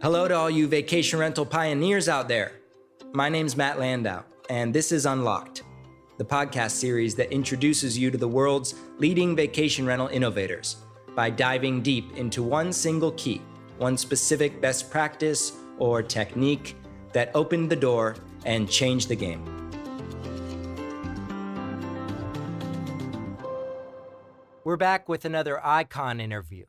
Hello to all you vacation rental pioneers out there. My name's Matt Landau, and this is Unlocked, the podcast series that introduces you to the world's leading vacation rental innovators by diving deep into one single key, one specific best practice or technique that opened the door and changed the game. We're back with another icon interview.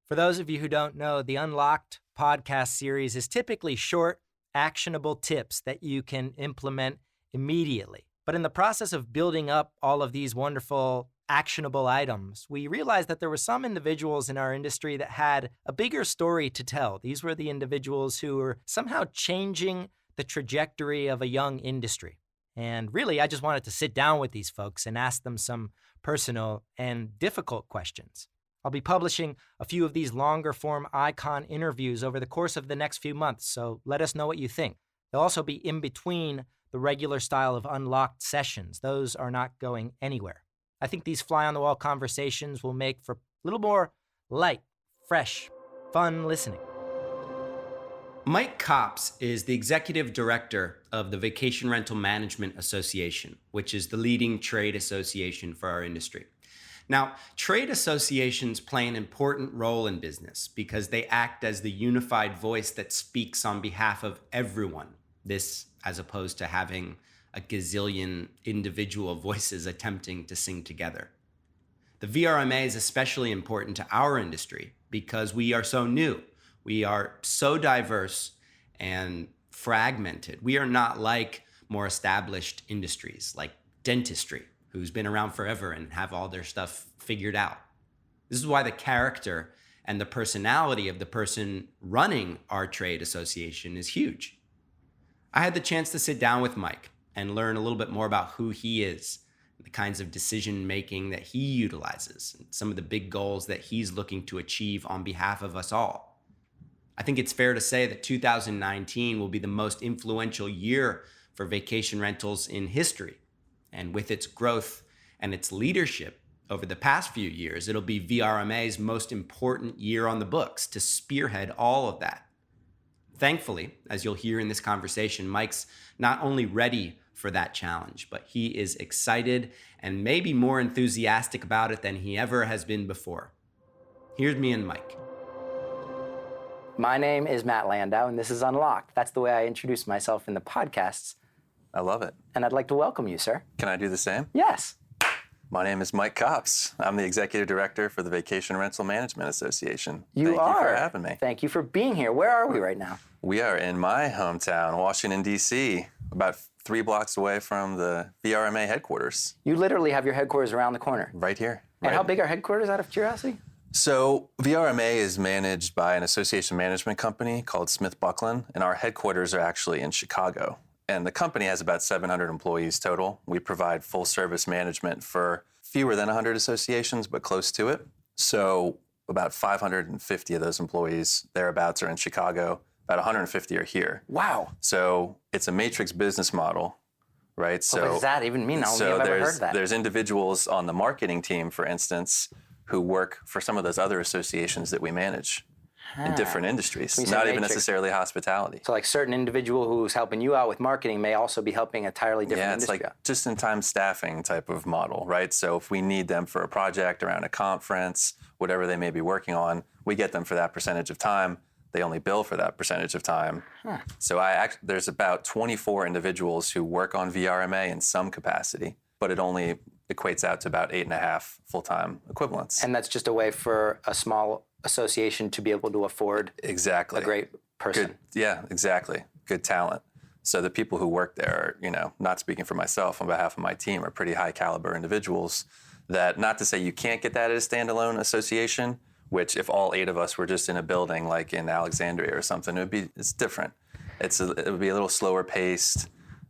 For those of you who don't know, the Unlocked podcast series is typically short, actionable tips that you can implement immediately. But in the process of building up all of these wonderful, actionable items, we realized that there were some individuals in our industry that had a bigger story to tell. These were the individuals who were somehow changing the trajectory of a young industry. And really, I just wanted to sit down with these folks and ask them some personal and difficult questions. I'll be publishing a few of these longer form icon interviews over the course of the next few months, so let us know what you think. They'll also be in between the regular style of Unlocked sessions. Those are not going anywhere. I think these fly-on-the-wall conversations will make for a little more light, fresh, fun listening. Mike Copps is the executive director of the Vacation Rental Management Association, which is the leading trade association for our industry. Now, trade associations play an important role in business because they act as the unified voice that speaks on behalf of everyone. This as opposed to having a gazillion individual voices attempting to sing together. The VRMA is especially important to our industry because we are so new. We are so diverse and fragmented. We are not like more established industries like dentistry, who's been around forever and have all their stuff figured out. This is why the character and the personality of the person running our trade association is huge. I had the chance to sit down with Mike and learn a little bit more about who he is, the kinds of decision making that he utilizes, and some of the big goals that he's looking to achieve on behalf of us all. I think it's fair to say that 2019 will be the most influential year for vacation rentals in history. And with its growth and its leadership over the past few years, it'll be VRMA's most important year on the books to spearhead all of that. Thankfully, as you'll hear in this conversation, Mike's not only ready for that challenge, but he is excited and maybe more enthusiastic about it than he ever has been before. Here's me and Mike. My name is Matt Landau, and this is Unlocked. That's the way I introduce myself in the podcasts. I love it. And I'd like to welcome you, sir. Can I do the same? Yes. My name is Mike Copps. I'm the executive director for the Vacation Rental Management Association. Thank you for having me. Thank you for being here. Where are we right now? We are in my hometown, Washington, D.C., about 3 blocks away from the VRMA headquarters. You literally have your headquarters around the corner. Right here. And how big are headquarters, out of curiosity? So VRMA is managed by an association management company called Smith Buckland, and our headquarters are actually in Chicago. And the company has about 700 employees total. We provide full service management for fewer than 100 associations, but close to it. So about 550 of those employees, thereabouts, are in Chicago. About 150 are here. Wow. So it's a matrix business model, right? So what does that even mean? I don't think I've ever heard that. There's individuals on the marketing team, for instance, who work for some of those other associations that we manage. In different industries, not even necessarily hospitality. So like certain individual who's helping you out with marketing may also be helping a entirely different industry. Yeah, it's like just-in-time staffing type of model, right? So if we need them for a project around a conference, whatever they may be working on, we get them for that percentage of time. They only bill for that percentage of time. So there's about 24 individuals who work on VRMA in some capacity, but it only equates out to about 8.5 full-time equivalents. And that's just a way for a small association to be able to afford a great person. Exactly. Good talent. So the people who work there are, not speaking for myself, on behalf of my team, are pretty high caliber individuals that, not to say you can't get that at a standalone association, which if all 8 of us were just in a building like in Alexandria or something, it's different. It would be a little slower paced,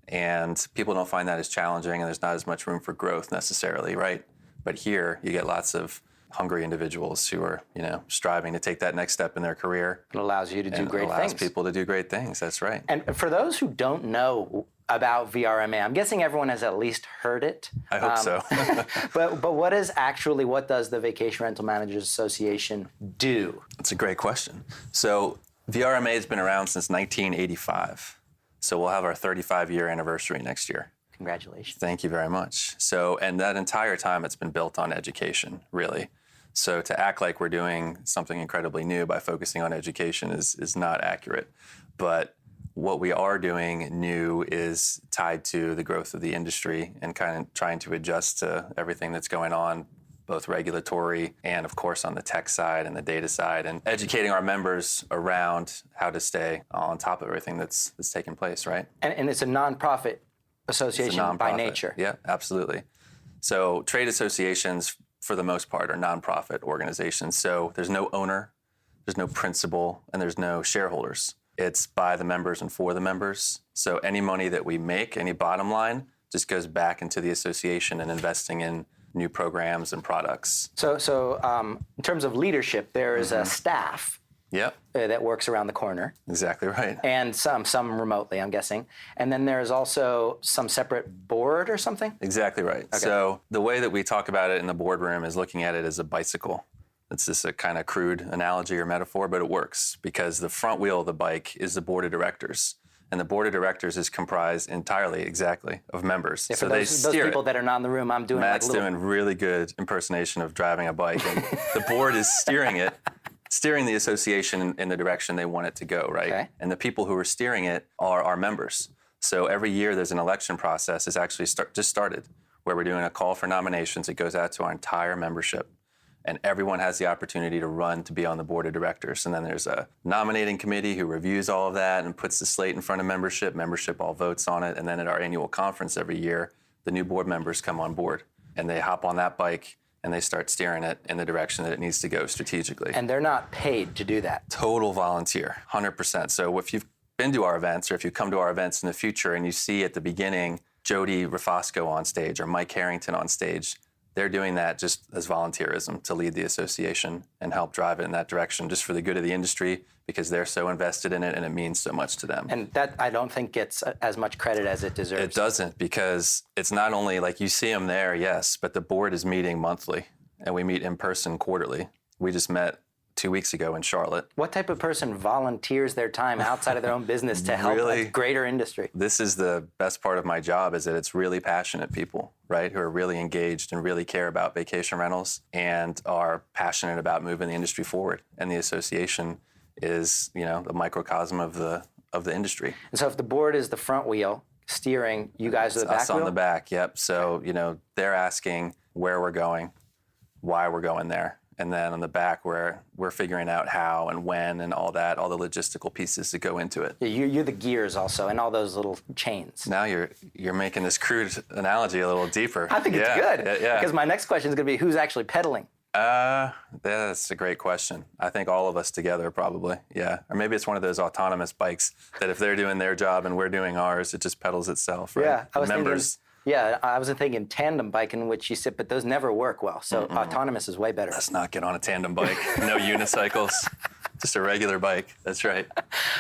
and people don't find that as challenging, and there's not as much room for growth necessarily, right? But here you get lots of hungry individuals who are, striving to take that next step in their career. It allows you to do great things. It allows people to do great things, that's right. And for those who don't know about VRMA, I'm guessing everyone has at least heard it. I hope so. But what does the Vacation Rental Managers Association do? That's a great question. So VRMA has been around since 1985. So we'll have our 35-year anniversary next year. Congratulations. Thank you very much. So, and that entire time it's been built on education, really. So to act like we're doing something incredibly new by focusing on education is not accurate. But what we are doing new is tied to the growth of the industry and kind of trying to adjust to everything that's going on, both regulatory and, of course, on the tech side and the data side, and educating our members around how to stay on top of everything that's taking place, right? And it's a nonprofit association by nature. Yeah, absolutely. So trade associations, for the most part, are nonprofit organizations. So there's no owner, there's no principal, and there's no shareholders. It's by the members and for the members. So any money that we make, any bottom line, just goes back into the association and investing in new programs and products. So in terms of leadership, there is a staff Yep, that works around the corner. exactly right. And some remotely, I'm guessing. And then there's also some separate board or something? Exactly right. Okay. So the way that we talk about it in the boardroom is looking at it as a bicycle. It's just a kind of crude analogy or metaphor, but it works because the front wheel of the bike is the board of directors. And the board of directors is comprised entirely, exactly, of members. Yeah, so for they those steer people it. that are not in the room, I'm doing Matt's like a little... doing really good impersonation of driving a bike. And the board is steering it, steering the association in the direction they want it to go, right? Okay. And the people who are steering it are our members. So every year there's an election process. It's actually just started, where we're doing a call for nominations. It goes out to our entire membership. And everyone has the opportunity to run to be on the board of directors. And then there's a nominating committee who reviews all of that and puts the slate in front of membership. Membership all votes on it. And then at our annual conference every year, the new board members come on board. And they hop on that bike and they start steering it in the direction that it needs to go strategically. And they're not paid to do that. Total volunteer, 100%. So if you've been to our events or if you come to our events in the future and you see at the beginning Jody Rafosco on stage or Mike Harrington on stage, they're doing that just as volunteerism to lead the association and help drive it in that direction just for the good of the industry because they're so invested in it and it means so much to them. And that, I don't think, gets as much credit as it deserves. It doesn't, because it's not only like you see them there, yes, but the board is meeting monthly and we meet in person quarterly. We just met 2 weeks ago in Charlotte. What type of person volunteers their time outside of their own business to help a greater industry? This is the best part of my job, is that it's really passionate people, right, who are really engaged and really care about vacation rentals and are passionate about moving the industry forward. And the association is, you know, the microcosm of the industry. And so if the board is the front wheel steering, you guys are the back Us wheel? on the back, yep. So, you know, they're asking where we're going, why we're going there. And then on the back, we're figuring out how and when and all that, all the logistical pieces that go into it. Yeah, you're the gears also, and all those little chains. Now you're making this crude analogy a little deeper. I think it's good. Yeah. Because my next question is going to be, who's actually pedaling? That's a great question. I think all of us together probably, yeah. Or maybe it's one of those autonomous bikes that if they're doing their job and we're doing ours, it just pedals itself, right? Yeah, I was Members, thinking tandem bike in which you sit, but those never work well. So autonomous is way better. let's not get on a tandem bike. No unicycles, just a regular bike. That's right.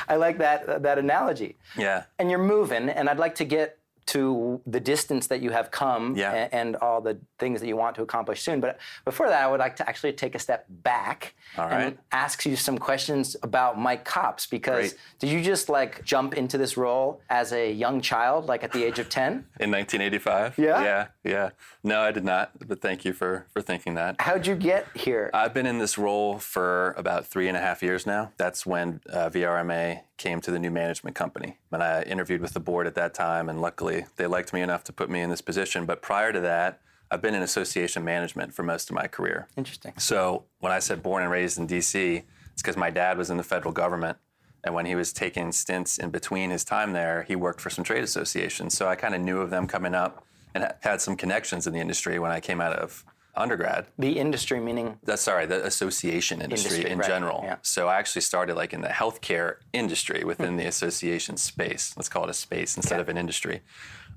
I like that analogy. Yeah. And you're moving, and I'd like to get to the distance that you have come and all the things that you want to accomplish soon. But before that, I would like to actually take a step back and ask you some questions about Mike Copps, because did you just like jump into this role as a young child, like at the age of 10? In 1985? Yeah. No, I did not, but thank you for thinking that. How'd you get here? I've been in this role for about 3.5 years now. That's when VRMA came to the new management company. And I interviewed with the board at that time, and luckily they liked me enough to put me in this position. But prior to that, I've been in association management for most of my career. Interesting. So when I said born and raised in D.C., it's because my dad was in the federal government. And when he was taking stints in between his time there, he worked for some trade associations. So I kind of knew of them coming up and had some connections in the industry when I came out of undergrad. The industry meaning? The association industry in general. Yeah. So I actually started like in the healthcare industry within the association space. Let's call it a space instead of an industry.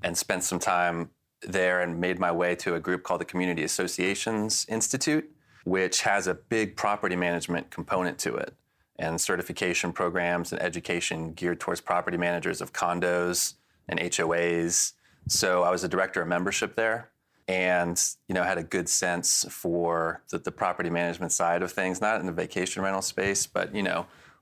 And spent some time there and made my way to a group called the Community Associations Institute, which has a big property management component to it, and certification programs and education geared towards property managers of condos and HOAs. So I was a director of membership there, and had a good sense for the property management side of things, not in the vacation rental space, but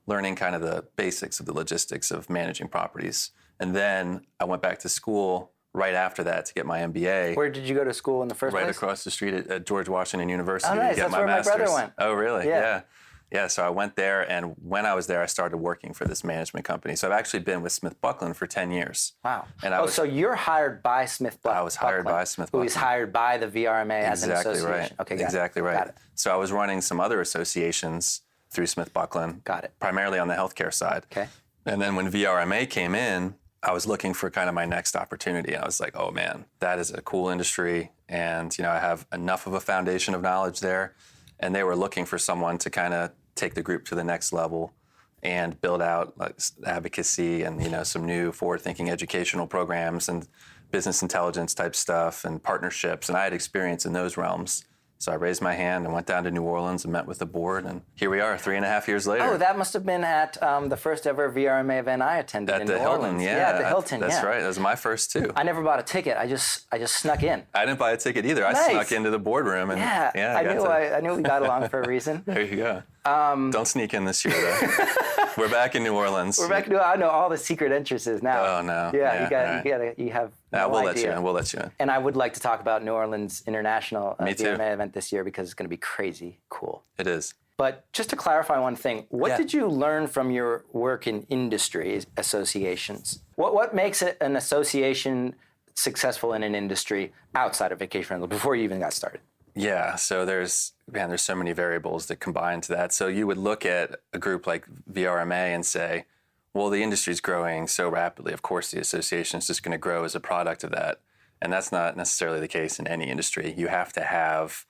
learning kind of the basics of the logistics of managing properties. And then I went back to school right after that to get my MBA. Where did you go to school in the first place? Right across the street at George Washington University Oh, nice. to get That's my where master's. my brother went. Oh, really? Yeah. Yeah, so I went there, and when I was there, I started working for this management company. So I've actually been with Smith Buckland for 10 years. Wow. And so you're hired by Smith Buckland. I was hired by Smith Buckland. Who is hired by the VRMA as an association. Right. Okay, got exactly it. right. Got it. So I was running some other associations through Smith Buckland. Got it. Primarily on the healthcare side. Okay. And then when VRMA came in, I was looking for kind of my next opportunity. I was like, oh man, that is a cool industry. And, I have enough of a foundation of knowledge there. And they were looking for someone to kind of take the group to the next level and build out like advocacy and, some new forward-thinking educational programs and business intelligence type stuff and partnerships. And I had experience in those realms. So I raised my hand and went down to New Orleans and met with the board. And here we are 3.5 years later. Oh, that must have been at the first ever VRMA event I attended in New Hilton, Orleans. yeah. At the Hilton, That's right. That was my first too. I never bought a ticket. I just snuck in. I didn't buy a ticket either. Nice. I snuck into the boardroom. And, I knew we got along for a reason. There you go. Don't sneak in this year, though. We're back in New Orleans. I know all the secret entrances now. Oh, no. Yeah, you have no we'll idea. let you in. We'll let you in. And I would like to talk about New Orleans International Me too. VRMA event this year because it's going to be crazy cool. It is. But just to clarify one thing, what did you learn from your work in industry associations? What makes it an association successful in an industry outside of vacation rental before you even got started? Yeah, so there's so many variables that combine to that. So you would look at a group like VRMA and say, well, the industry's growing so rapidly. Of course, the association is just going to grow as a product of that. And that's not necessarily the case in any industry. You have to have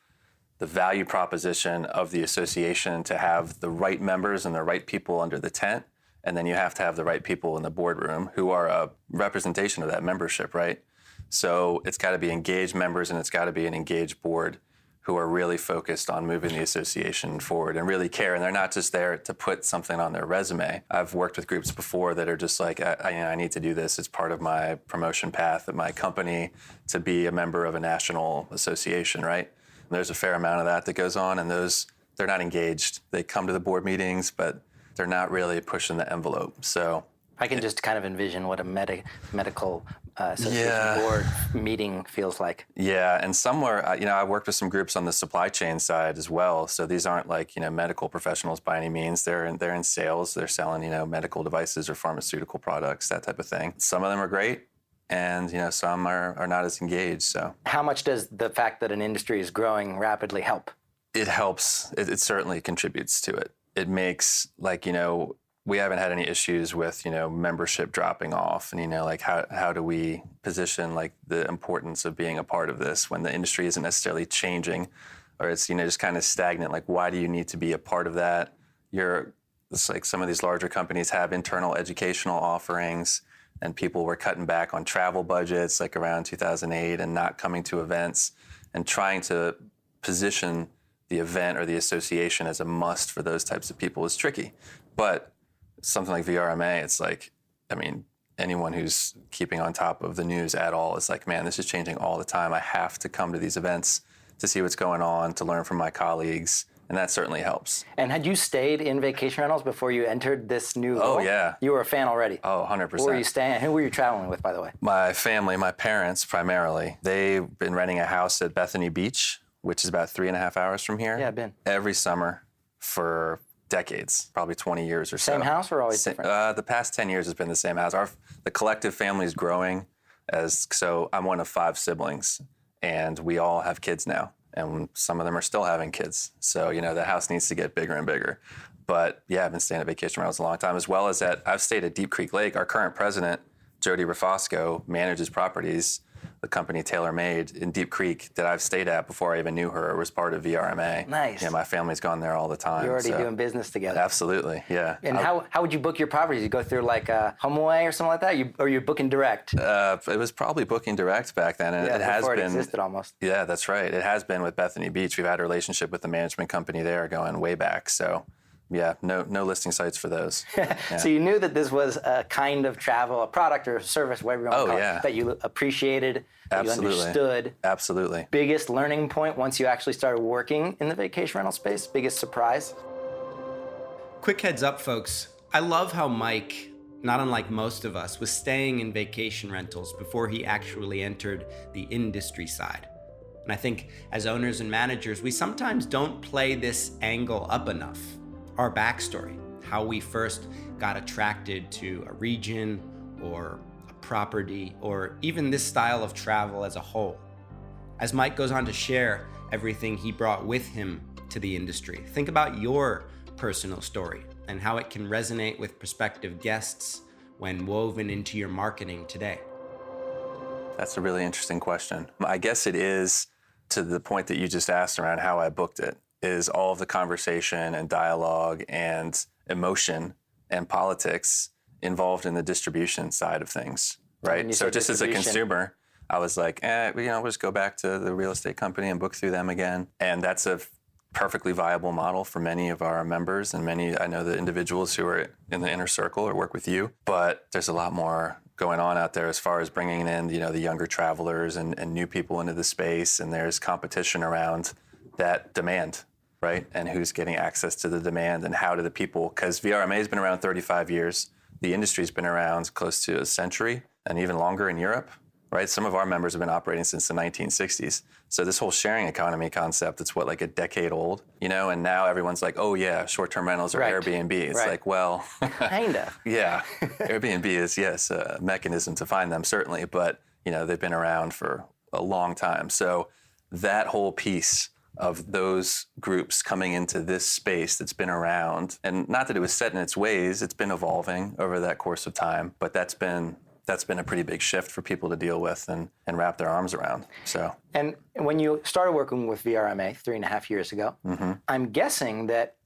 the value proposition of the association to have the right members and the right people under the tent. And then you have to have the right people in the boardroom who are a representation of that membership, right? So it's got to be engaged members and it's got to be an engaged board who are really focused on moving the association forward and really care. And they're not just there to put something on their resume. I've worked with groups before that are just like, I need to do this. It's part of my promotion path at my company to be a member of a national association, right? And there's a fair amount of that goes on, and they're not engaged. They come to the board meetings, but they're not really pushing the envelope. So I can just kind of envision what a medical association board meeting feels like. Yeah, and somewhere, I worked with some groups on the supply chain side as well. So these aren't like, medical professionals by any means. They're in sales. They're selling, medical devices or pharmaceutical products, that type of thing. Some of them are great, and some are not as engaged. So how much does the fact that an industry is growing rapidly help? It helps. It certainly contributes to it. It makes we haven't had any issues with, membership dropping off and, how do we position the importance of being a part of this when the industry isn't necessarily changing or it's, just kind of stagnant. Why do you need to be a part of that? It's like some of these larger companies have internal educational offerings and people were cutting back on travel budgets around 2008 and not coming to events and trying to position the event or the association as a must for those types of people is tricky. But something like VRMA, it's anyone who's keeping on top of the news at all is man, this is changing all the time. I have to come to these events to see what's going on, to learn from my colleagues, and that certainly helps. And had you stayed in vacation rentals before you entered this new role? Oh, yeah. You were a fan already? Oh, 100%. Where were you staying? Who were you traveling with, by the way? My family, my parents primarily. They've been renting a house at Bethany Beach, which is about 3.5 hours from here. Yeah, I've been. Every summer for decades, probably 20 years or so. Same house or always different? The past 10 years has been the same house. The collective family is growing, so I'm one of 5 siblings, and we all have kids now, and some of them are still having kids. So, the house needs to get bigger and bigger. But yeah, I've been staying at vacation rentals a long time, as well as I've stayed at Deep Creek Lake. Our current president, Jody Rafosco, manages properties, the company Taylor Made in Deep Creek that I've stayed at before I even knew her. It was part of VRMA. Nice. Yeah, my family's gone there all the time. You're already doing business together. Absolutely, yeah. And how would you book your properties? You go through HomeAway or something like that? Or you're booking direct? It was probably booking direct back then. And it has before been. It existed almost. Yeah, that's right. It has been with Bethany Beach. We've had a relationship with the management company there going way back. So yeah, no listing sites for those. Yeah. So you knew that this was a kind of travel, a product or a service, whatever you want to call it, that you appreciated, that you understood. Absolutely. Biggest learning point once you actually started working in the vacation rental space? Biggest surprise? Quick heads up, folks. I love how Mike, not unlike most of us, was staying in vacation rentals before he actually entered the industry side. And I think as owners and managers, we sometimes don't play this angle up enough. Our backstory, how we first got attracted to a region or a property, or even this style of travel as a whole. As Mike goes on to share everything he brought with him to the industry, think about your personal story and how it can resonate with prospective guests when woven into your marketing today. That's a really interesting question. I guess it is, to the point that you just asked around how I booked it, is all of the conversation and dialogue and emotion and politics involved in the distribution side of things, right? So just as a consumer, I was like, we'll just go back to the real estate company and book through them again. And that's a perfectly viable model for many of our members and I know the individuals who are in the inner circle or work with you. But there's a lot more going on out there as far as bringing in, the younger travelers and new people into the space. And there's competition around that demand, right? And who's getting access to the demand and how do the people, because VRMA has been around 35 years. The industry's been around close to a century and even longer in Europe. Right? Some of our members have been operating since the 1960s. So this whole sharing economy concept, it's like a decade old, and now everyone's like, oh yeah, short-term rentals or Airbnb. It's like, well, Kinda. Yeah, Airbnb is, yes, a mechanism to find them, certainly, but they've been around for a long time. So that whole piece of those groups coming into this space that's been around, and not that it was set in its ways, it's been evolving over that course of time, but that's been a pretty big shift for people to deal with and wrap their arms around. So. And when you started working with VRMA 3.5 years ago, I'm guessing that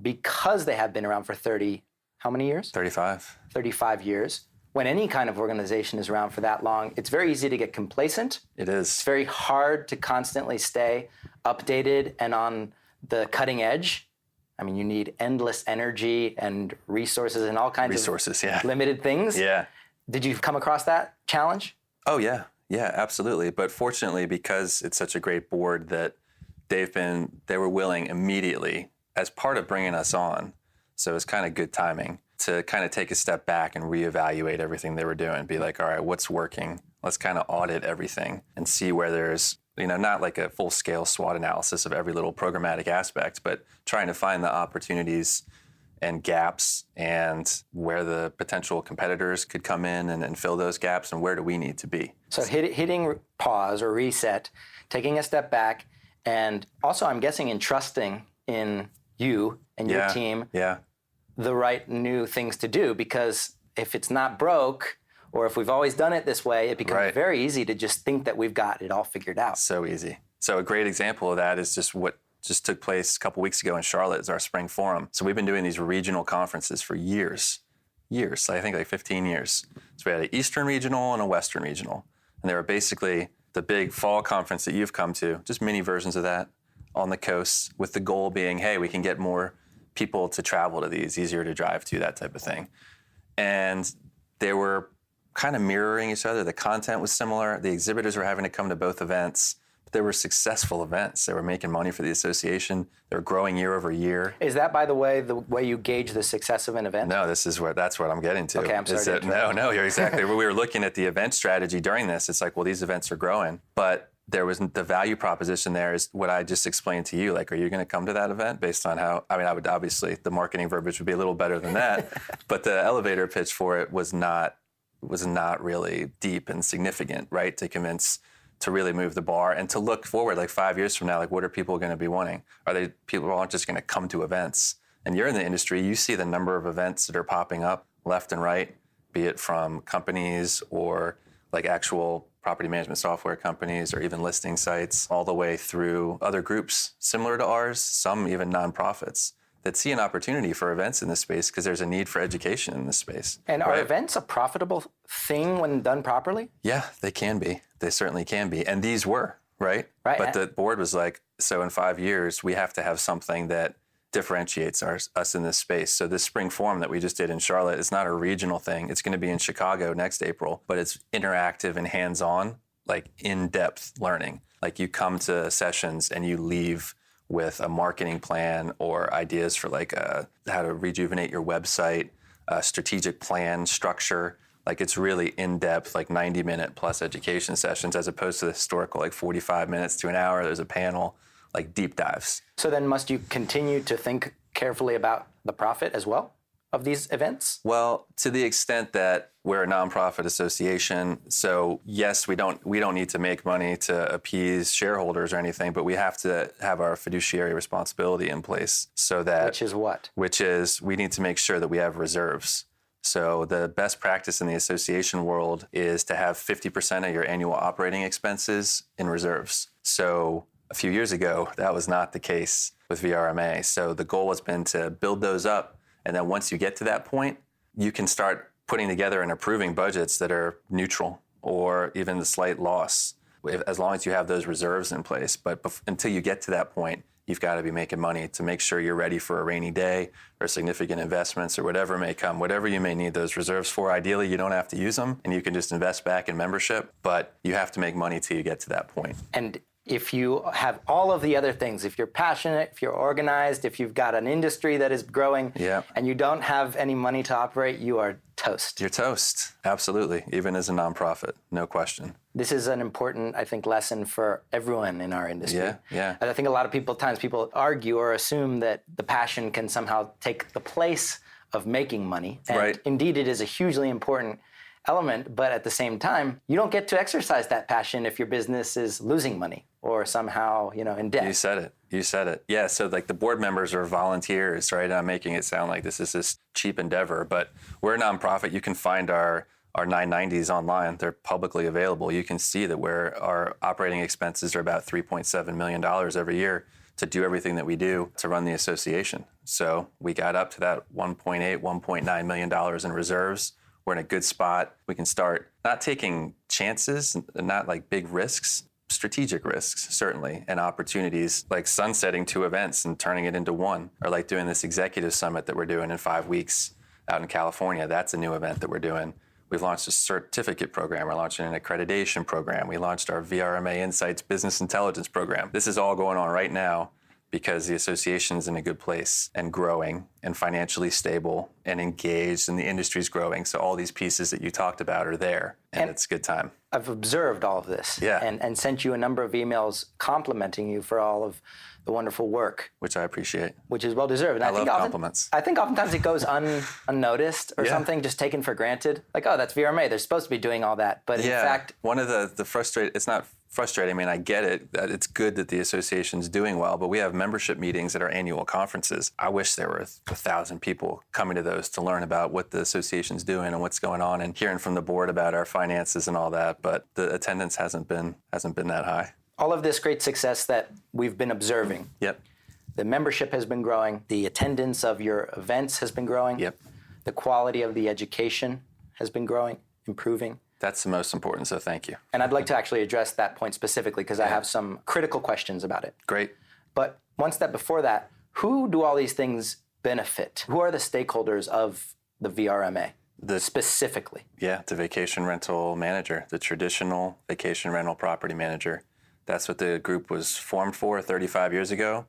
because they have been around for 30, how many years? 35. 35 years. When any kind of organization is around for that long, it's very easy to get complacent. It is. It's very hard to constantly stay updated and on the cutting edge. I mean, you need endless energy and resources and all kinds of limited things. Yeah. Did you come across that challenge? Oh, yeah. Yeah, absolutely. But fortunately, because it's such a great board that they were willing immediately, as part of bringing us on, so it's kind of good timing, to kind of take a step back and reevaluate everything they were doing. Be like, all right, what's working? Let's kind of audit everything and see where there's, not like a full-scale SWOT analysis of every little programmatic aspect, but trying to find the opportunities and gaps and where the potential competitors could come in and fill those gaps and where do we need to be. So hitting pause or reset, taking a step back, and also I'm guessing entrusting in you and your team the right new things to do, because if it's not broke or if we've always done it this way, it becomes very easy to just think that we've got it all figured out. So easy. So a great example of that is just what just took place a couple weeks ago in Charlotte is our spring forum. So we've been doing these regional conferences for years, I think like 15 years. So we had an Eastern regional and a Western regional. And they were basically the big fall conference that you've come to, just mini versions of that on the coast, with the goal being, hey, we can get more people to travel to these, easier to drive to, that type of thing. And they were kind of mirroring each other. The content was similar. The exhibitors were having to come to both events. They were successful events. They were making money for the association. They were growing year over year. Is that, by the way you gauge the success of an event? No, that's what I'm getting to. Okay, I'm sorry. No, you're exactly. When we were looking at the event strategy during this, it's like, well, these events are growing, but there was the value proposition there is what I just explained to you. Like, are you going to come to that event based on how, I would obviously, the marketing verbiage would be a little better than that, but the elevator pitch for it was not really deep and significant, right? To convince, to really move the bar and to look forward like 5 years from now, like what are people going to be wanting? People aren't just going to come to events. And you're in the industry, you see the number of events that are popping up left and right, be it from companies or like actual property management software companies or even listing sites, all the way through other groups similar to ours, some even nonprofits that see an opportunity for events in this space because there's a need for education in this space. And are events a profitable thing when done properly? Yeah, they can be. They certainly can be. And these were, right? But the board was like, so in 5 years, we have to have something that differentiates us in this space. So this spring forum that we just did in Charlotte is not a regional thing. It's going to be in Chicago next April, but it's interactive and hands-on, like in-depth learning. Like you come to sessions and you leave with a marketing plan or ideas for like how to rejuvenate your website, a strategic plan structure. Like it's really in-depth, like 90-minute plus education sessions, as opposed to the historical like 45 minutes to an hour. There's a panel, like deep dives. So then must you continue to think carefully about the profit as well of these events? Well, to the extent that we're a nonprofit association, so yes, we don't need to make money to appease shareholders or anything, but we have to have our fiduciary responsibility in place so that... Which is what? Which is we need to make sure that we have reserves. So the best practice in the association world is to have 50% of your annual operating expenses in reserves. So a few years ago, that was not the case with VRMA. So the goal has been to build those up. And then once you get to that point, you can start putting together and approving budgets that are neutral or even the slight loss, as long as you have those reserves in place. But until you get to that point, you've got to be making money to make sure you're ready for a rainy day or significant investments or whatever may come, whatever you may need those reserves for. Ideally, you don't have to use them and you can just invest back in membership, but you have to make money till you get to that point. And if you have all of the other things, if you're passionate, if you're organized, if you've got an industry that is growing, and you don't have any money to operate, you are toast. You're toast. Absolutely. Even as a nonprofit, no question. This is an important, I think, lesson for everyone in our industry. Yeah. And I think a lot of times people argue or assume that the passion can somehow take the place of making money. And indeed, it is a hugely important element, but at the same time, you don't get to exercise that passion if your business is losing money or somehow, in debt. You said it. Yeah, so like the board members are volunteers, right? I'm making it sound like this is this cheap endeavor, but we're a nonprofit. You can find our 990s online. They're publicly available. You can see that our operating expenses are about $3.7 million every year to do everything that we do to run the association. So we got up to that $1.8, $1.9 million in reserves. We're in a good spot. We can start not taking chances, not like big risks, strategic risks, certainly, and opportunities like sunsetting 2 events and turning it into one, or like doing this executive summit that we're doing in 5 weeks out in California. That's a new event that we're doing. We've launched a certificate program. We're launching an accreditation program. We launched our VRMA Insights Business Intelligence program. This is all going on right now because the association's in a good place and growing and financially stable and engaged, and the industry's growing. So all these pieces that you talked about are there, and it's a good time. I've observed all of this and sent you a number of emails complimenting you for all of the wonderful work. Which I appreciate. Which is well-deserved. And I love compliments. I think oftentimes it goes unnoticed or something, just taken for granted. Like, oh, that's VRMA. They're supposed to be doing all that. But in fact... One of the frustrating... It's not frustrating. I mean, I get it. That it's good that the association's doing well, but we have membership meetings at our annual conferences. I wish there were 1,000 people coming to those to learn about what the association's doing and what's going on and hearing from the board about our finances and all that, but the attendance hasn't been that high. All of this great success that we've been observing. Yep. The membership has been growing. The attendance of your events has been growing. Yep. The quality of the education has been growing, improving. That's the most important, so thank you. And I'd like to actually address that point specifically because I have some critical questions about it. Great. But one step before that, who do all these things benefit? Who are the stakeholders of the VRMA specifically? Yeah, the vacation rental manager, the traditional vacation rental property manager. That's what the group was formed for 35 years ago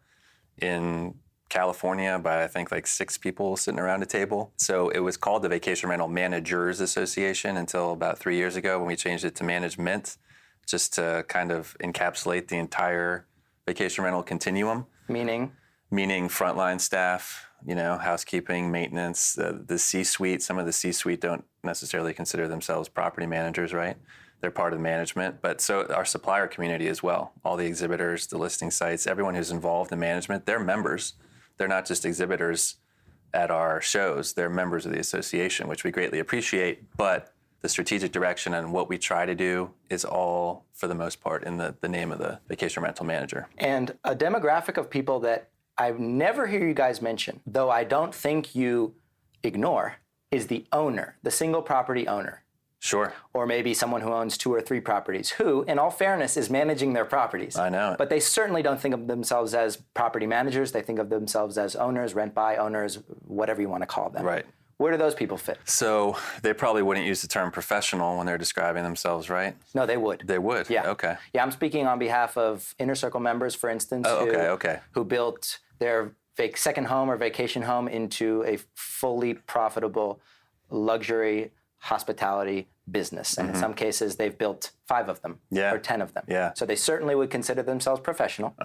in California by, I think, like 6 people sitting around a table. So it was called the Vacation Rental Managers Association until about 3 years ago when we changed it to management, just to kind of encapsulate the entire vacation rental continuum. Meaning frontline staff, housekeeping, maintenance, the C-suite. Some of the C-suite don't necessarily consider themselves property managers, right? They're part of the management, but so our supplier community as well. All the exhibitors, the listing sites, everyone who's involved in management, they're members. They're not just exhibitors at our shows. They're members of the association, which we greatly appreciate, but the strategic direction and what we try to do is all, for the most part, in the name of the vacation rental manager. And a demographic of people that I never hear you guys mention, though I don't think you ignore, is the owner, the single property owner. Sure. Or maybe someone who owns 2 or 3 properties, who, in all fairness, is managing their properties. I know. But they certainly don't think of themselves as property managers. They think of themselves as owners, rent-by owners, whatever you want to call them. Right. Where do those people fit? So they probably wouldn't use the term professional when they're describing themselves, right? No, they would. They would? Yeah. Okay. Yeah, I'm speaking on behalf of Inner Circle members, for instance, who built their second home or vacation home into a fully profitable luxury hospitality business. And in some cases, they've built 5 of them or 10 of them. Yeah. So they certainly would consider themselves professional,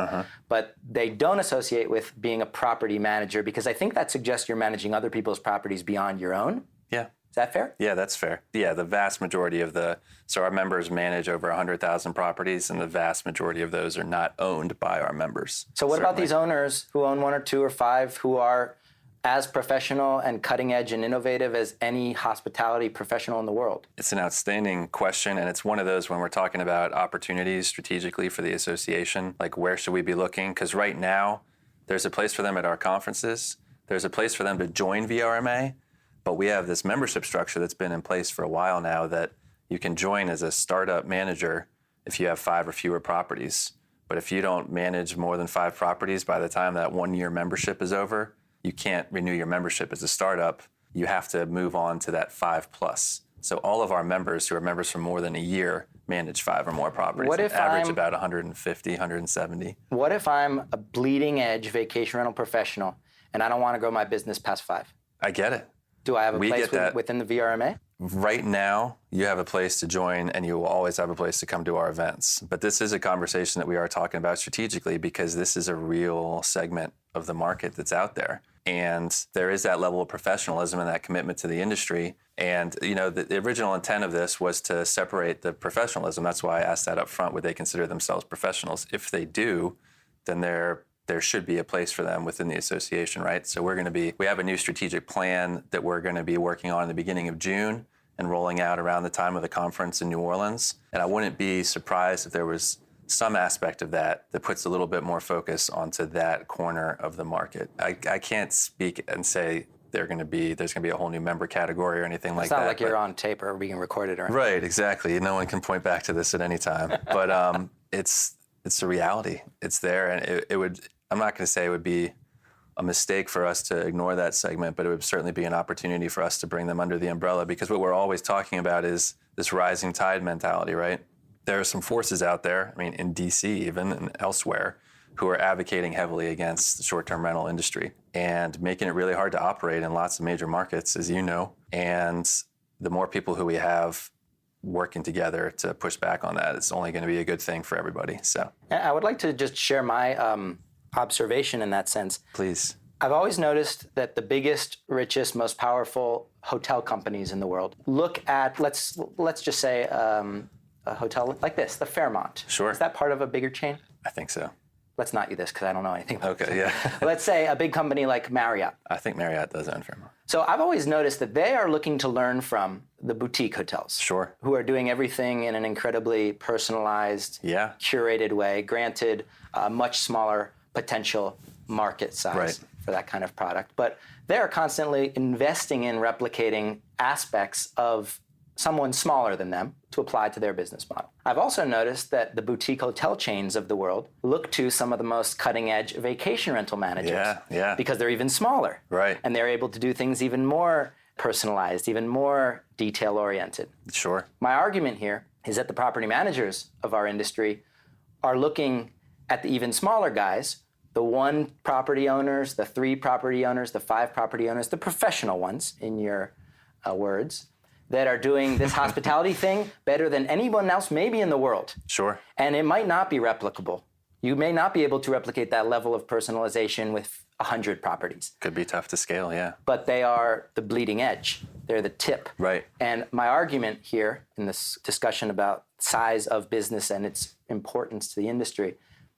but they don't associate with being a property manager, because I think that suggests you're managing other people's properties beyond your own. Yeah. Is that fair? Yeah, that's fair. Yeah, the vast majority of so our members manage over 100,000 properties, and the vast majority of those are not owned by our members. So what about these owners who own 1 or 2 or 5 who are as professional and cutting edge and innovative as any hospitality professional in the world? It's an outstanding question, and it's one of those when we're talking about opportunities strategically for the association, like where should we be looking? Because right now, there's a place for them at our conferences. There's a place for them to join VRMA, but we have this membership structure that's been in place for a while now that you can join as a startup manager if you have 5 or fewer properties. But if you don't manage more than 5 properties by the time that 1-year membership is over, you can't renew your membership as a startup. You have to move on to that 5+. So all of our members who are members for more than a year manage 5 or more properties. What if average about 150, 170. What if I'm a bleeding edge vacation rental professional and I don't want to grow my business past 5? I get it. Do I have a place within the VRMA? Right now, you have a place to join, and you will always have a place to come to our events. But this is a conversation that we are talking about strategically, because this is a real segment of the market that's out there. And there is that level of professionalism and that commitment to the industry. And the original intent of this was to separate the professionalism. That's why I asked that up front. Would they consider themselves professionals? If they do, then there should be a place for them within the association, right? So we have a new strategic plan that we're going to be working on in the beginning of June and rolling out around the time of the conference in New Orleans. And I wouldn't be surprised if there was some aspect of that puts a little bit more focus onto that corner of the market. I can't speak and say there's going to be a whole new member category or anything like that. It's not like you're on tape or being recorded or anything. Right, exactly. No one can point back to this at any time. But it's a reality. It's there, and I'm not going to say it would be a mistake for us to ignore that segment, but it would certainly be an opportunity for us to bring them under the umbrella, because what we're always talking about is this rising tide mentality, right? There are some forces out there, in DC even and elsewhere, who are advocating heavily against the short-term rental industry and making it really hard to operate in lots of major markets, as you know. And the more people who we have working together to push back on that, it's only going to be a good thing for everybody. So I would like to just share my observation in that sense. Please. I've always noticed that the biggest, richest, most powerful hotel companies in the world look at, let's just say, a hotel like this, the Fairmont. Sure. Is that part of a bigger chain? I think so. Let's not do this because I don't know anything about it. Okay, yeah. Let's say a big company like Marriott. I think Marriott does own Fairmont. So I've always noticed that they are looking to learn from the boutique hotels. Sure. Who are doing everything in an incredibly personalized, curated way, granted a much smaller potential market size for that kind of product. But they're constantly investing in replicating aspects of someone smaller than them to apply to their business model. I've also noticed that the boutique hotel chains of the world look to some of the most cutting-edge vacation rental managers because they're even smaller. Right. And they're able to do things even more personalized, even more detail-oriented. Sure. My argument here is that the property managers of our industry are looking at the even smaller guys, the 1 property owners, the 3 property owners, the 5 property owners, the professional ones, in your words, that are doing this hospitality thing better than anyone else maybe in the world. Sure. And it might not be replicable. You may not be able to replicate that level of personalization with 100 properties. Could be tough to scale, yeah. But they are the bleeding edge. They're the tip. Right. And my argument here in this discussion about size of business and its importance to the industry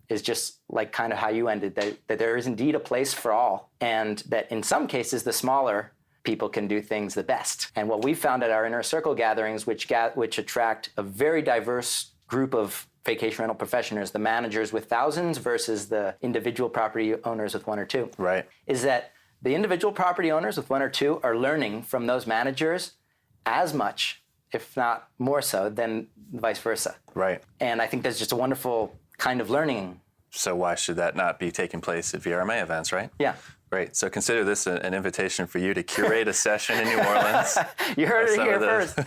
is just like kind of how you ended, that there is indeed a place for all, and that in some cases the smaller people can do things the best. And what we found at our Inner Circle gatherings, which attract a very diverse group of vacation rental professionals, the managers with thousands versus the individual property owners with 1 or 2, right, is that the individual property owners with 1 or 2 are learning from those managers as much, if not more so, than vice versa. Right. And I think that's just a wonderful kind of learning. So why should that not be taking place at VRMA events, right? Yeah. Great. So consider this an invitation for you to curate a session in New Orleans. You heard it here first.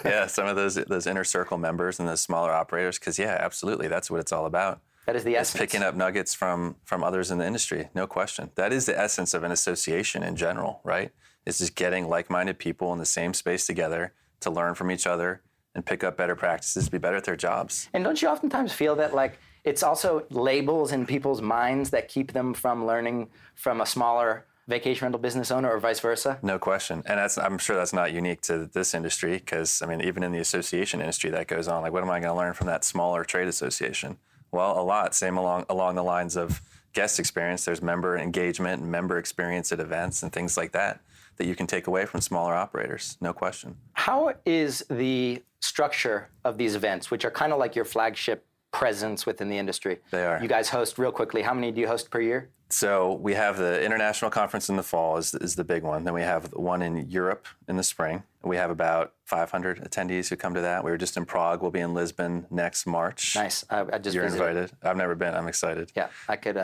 Yeah, some of those inner circle members and those smaller operators, because yeah, absolutely, that's what it's all about. That is the essence. It's picking up nuggets from others in the industry, no question. That is the essence of an association in general, right? It's just getting like-minded people in the same space together to learn from each other and pick up better practices to be better at their jobs. And don't you oftentimes feel that like it's also labels in people's minds that keep them from learning from a smaller vacation rental business owner or vice versa? No question. And I'm sure that's not unique to this industry because, I mean, even in the association industry that goes on, like what am I going to learn from that smaller trade association? Well, a lot. Same along the lines of guest experience. There's member engagement and member experience at events and things like that you can take away from smaller operators. No question. How is the structure of these events, which are kind of like your flagship presence within the industry? They are. You guys host real quickly. How many do you host per year? So we have the international conference in the fall is the big one. Then we have one in Europe in the spring. We have about 500 attendees who come to that. We were just in Prague. We'll be in Lisbon next March. Nice. I just You're visited. invited. I've never been. I'm excited. Yeah, I could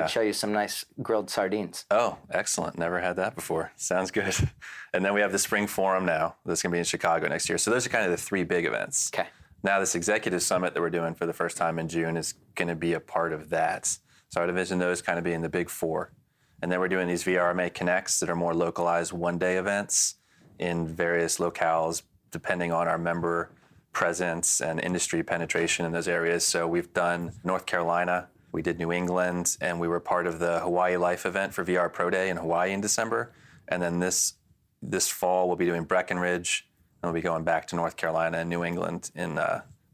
show you some nice grilled sardines. Oh, excellent. Never had that before. Sounds good. And then we have the Spring Forum now. That's going to be in Chicago next year. So those are kind of the three big events. Okay. Now this executive summit that we're doing for the first time in June is going to be a part of that. So I would envision those kind of being the big four. And then we're doing these VRMA Connects that are more localized one-day events in various locales, depending on our member presence and industry penetration in those areas. So we've done North Carolina, we did New England, and we were part of the Hawaii Life event for VR Pro Day in Hawaii in December. And then this fall, we'll be doing Breckenridge, and we'll be going back to North Carolina and New England in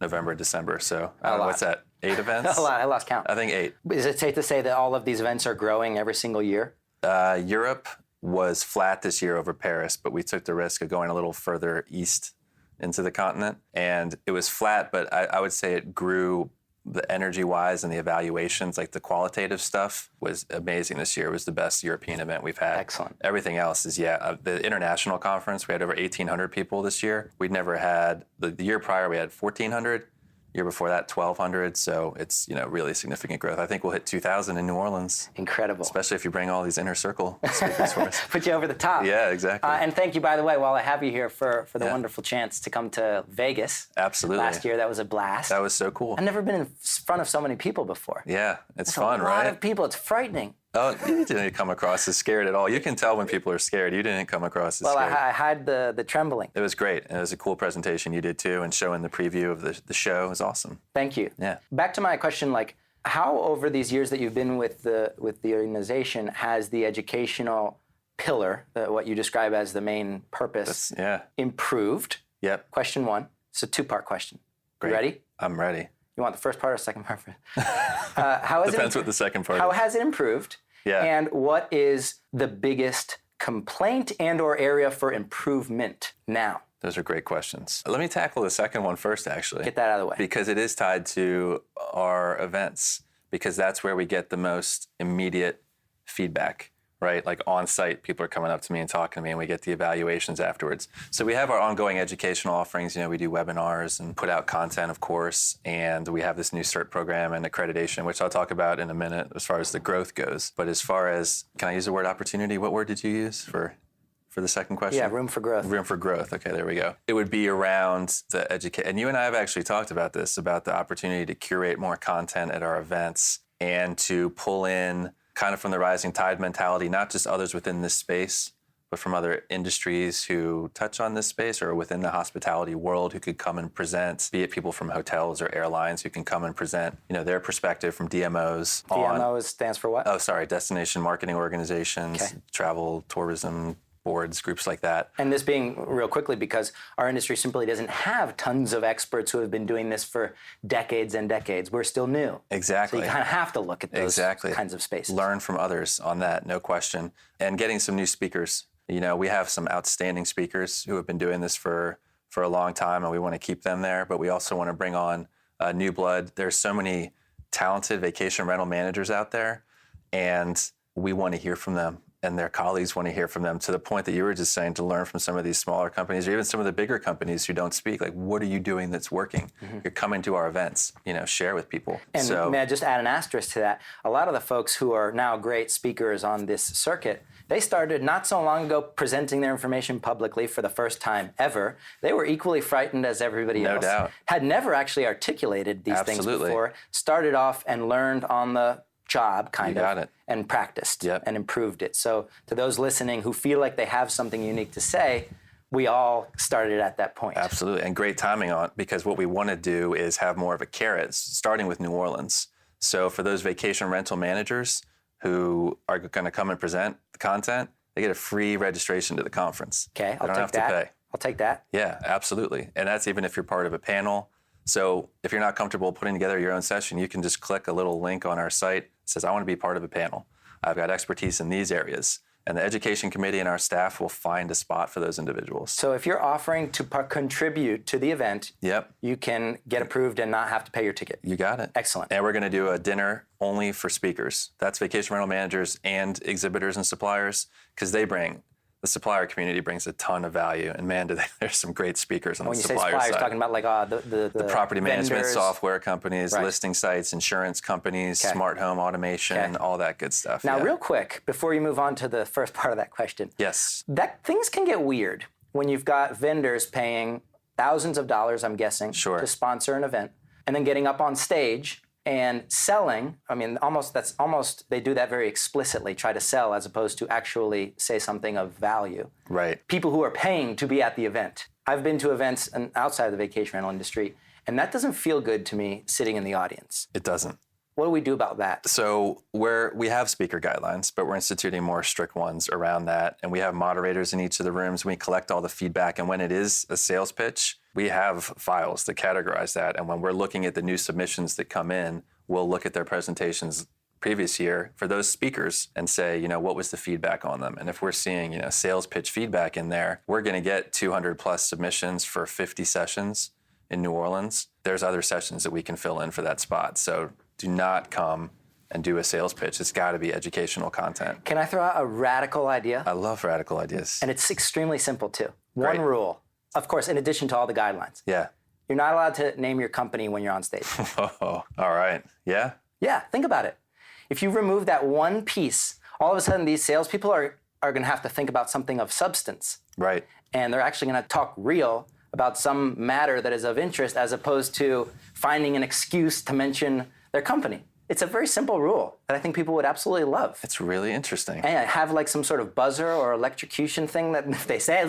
November, December. So what's that, 8 events? A lot. I lost count. I think 8. Is it safe to say that all of these events are growing every single year? Europe was flat this year over Paris, but we took the risk of going a little further east into the continent. And it was flat, but I would say it grew the energy-wise and the evaluations, like the qualitative stuff was amazing this year. It was the best European event we've had. Excellent. Everything else is, the international conference, we had over 1,800 people this year. We'd never had, the year prior we had 1,400. Year before that, 1,200. So it's really significant growth. I think we'll hit 2,000 in New Orleans. Incredible. Especially if you bring all these inner circle speakers for us. Put you over the top. Yeah, exactly. And thank you, by the way, while I have you here for the wonderful chance to come to Vegas. Absolutely. Last year, that was a blast. That was so cool. I've never been in front of so many people before. Yeah, it's fun, a right? lot of people. It's frightening. Oh, you didn't come across as scared at all. You can tell when people are scared. You didn't come across as scared. Well, I had the trembling. It was great. It was a cool presentation you did too, and showing the preview of the show was awesome. Thank you. Yeah. Back to my question, like how over these years that you've been with the organization has the educational pillar, what you describe as the main purpose, improved? Yep. Question 1. It's a 2-part question. Great. You ready? I'm ready. You want the first part or the second part? Depends what the second part How is. has it improved? Yeah. And what is the biggest complaint and or area for improvement now? Those are great questions. Let me tackle the second one first, actually. Get that out of the way. Because it is tied to our events, because that's where we get the most immediate feedback, right? Like on site, people are coming up to me and talking to me, and we get the evaluations afterwards. So we have our ongoing educational offerings. We do webinars and put out content, of course, and we have this new CERT program and accreditation, which I'll talk about in a minute as far as the growth goes. But as far as, can I use the word opportunity? What word did you use for the second question? Yeah, room for growth. Room for growth. Okay, there we go. It would be around the education. And you and I have actually talked about this, about the opportunity to curate more content at our events and to pull in kind of from the rising tide mentality, not just others within this space, but from other industries who touch on this space or within the hospitality world who could come and present, be it people from hotels or airlines who can come and present, their perspective from DMOs. DMOs stands for what? Oh, sorry, destination marketing organizations, Okay. travel, tourism boards, groups like that. And this being real quickly because our industry simply doesn't have tons of experts who have been doing this for decades and decades. We're still new. Exactly. So you kind of have to look at those kinds of spaces. Learn from others on that, no question. And getting some new speakers. We have some outstanding speakers who have been doing this for a long time, and we want to keep them there, but we also want to bring on new blood. There's so many talented vacation rental managers out there, and we want to hear from them. and their colleagues want to hear from them, to the point that you were just saying, to learn from some of these smaller companies or even some of the bigger companies who don't speak. Like, what are you doing that's working? You're coming to our events, share with people. And may I just add an asterisk to that? A lot of the folks who are now great speakers on this circuit, they started not so long ago presenting their information publicly for the first time ever. They were equally frightened as everybody else. No doubt. Had never actually articulated these things Absolutely. before. Started off and learned on the job, kind of, it. and practiced Yep. and improved it. So to those listening who feel like they have something unique to say, we all started at that point. Absolutely, and great timing on, because what we want to do is have more of a carrot, starting with New Orleans. So for those vacation rental managers who are going to come and present the content, they get a free registration to the conference. Okay, They don't have to pay. I'll take that. Yeah, absolutely. And that's even if you're part of a panel. So if you're not comfortable putting together your own session, you can just click a little link on our site that says, I want to be part of a panel. I've got expertise in these areas. And the education committee and our staff will find a spot for those individuals. So if you're offering to contribute to the event, Yep. you can get approved and not have to pay your ticket. You got it. Excellent. And we're going to do a dinner only for speakers. That's vacation rental managers and exhibitors and suppliers, because the supplier community brings a ton of value. And man, there's some great speakers on the supplier side. When you say suppliers, talking about like the property management vendors. software companies, Right. listing sites, insurance companies, smart home automation, all that good stuff. Now, yeah. real quick, before you move on to the first part of that question. Yes. Things can get weird when you've got vendors paying thousands of dollars, I'm guessing, Sure. to sponsor an event, and then getting up on stage and selling. I mean, they do that very explicitly, try to sell as opposed to actually say something of value. Right. People who are paying to be at the event. I've been to events outside of the vacation rental industry, and that doesn't feel good to me sitting in the audience. It doesn't. What do we do about that? So we have speaker guidelines, but we're instituting more strict ones around that. And we have moderators in each of the rooms. We collect all the feedback. And when it is a sales pitch, we have files that categorize that. And when we're looking at the new submissions that come in, we'll look at their presentations previous year for those speakers and say, what was the feedback on them? And if we're seeing, sales pitch feedback in there, we're going to get 200 plus submissions for 50 sessions in New Orleans. There's other sessions that we can fill in for that spot. So do not come and do a sales pitch. It's got to be educational content. Can I throw out a radical idea? I love radical ideas. And it's extremely simple too. Great. One rule, of course, in addition to all the guidelines. Yeah. You're not allowed to name your company when you're on stage. Oh, all right. Yeah? Yeah, think about it. If you remove that one piece, all of a sudden these salespeople are going to have to think about something of substance. Right. And they're actually going to talk real about some matter that is of interest as opposed to finding an excuse to mention their company. It's a very simple rule that I think people would absolutely love. It's really interesting. And have like some sort of buzzer or electrocution thing that if they say it,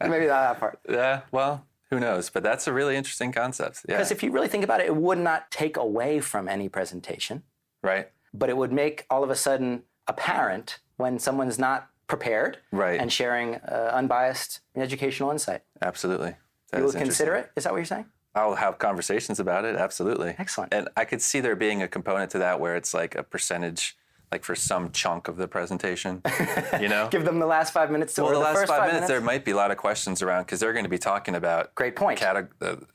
maybe not that part. Yeah, well, who knows? But that's a really interesting concept. Yeah. Because if you really think about it, it would not take away from any presentation. Right. But it would make all of a sudden apparent when someone's not prepared Right. and sharing unbiased educational insight. Absolutely. That You is would consider interesting. it? Is that what you're saying? I'll have conversations about it. Absolutely. Excellent. And I could see there being a component to that where it's like a percentage, like for some chunk of the presentation, Give them the last 5 minutes. Well, or the last first 5 minutes, there might be a lot of questions around because they're going to be talking about Great point.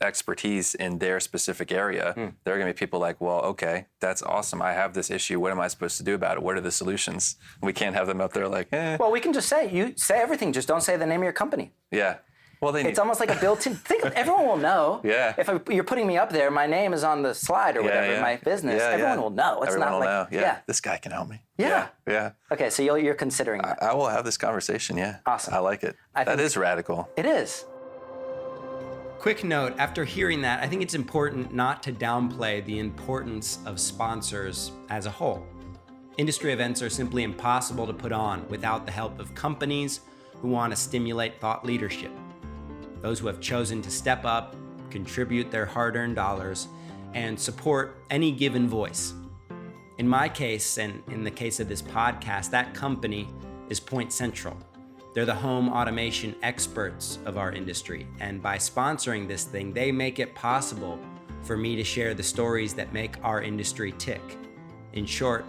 Expertise in their specific area. There are going to be people like, well, okay, that's awesome. I have this issue. What am I supposed to do about it? What are the solutions? We can't have them up there like, Well, we can just say everything. Just don't say the name of your company. Yeah. Well, they need. It's almost like a built-in. Everyone will know. Yeah. If you're putting me up there, my name is on the slide or whatever. yeah. My business. Yeah, Everyone yeah. will know. It's Everyone not will like know. Yeah. This guy can help me. Yeah. Yeah. Okay, so you're considering that. I will have this conversation. Yeah. Awesome. I like it. That think- is radical. It is. Quick note, after hearing that, I think it's important not to downplay the importance of sponsors as a whole. Industry events are simply impossible to put on without the help of companies who want to stimulate thought leadership. Those who have chosen to step up, contribute their hard-earned dollars, and support any given voice. In my case, and in the case of this podcast, that company is Point Central. They're the home automation experts of our industry, and by sponsoring this thing, they make it possible for me to share the stories that make our industry tick. In short,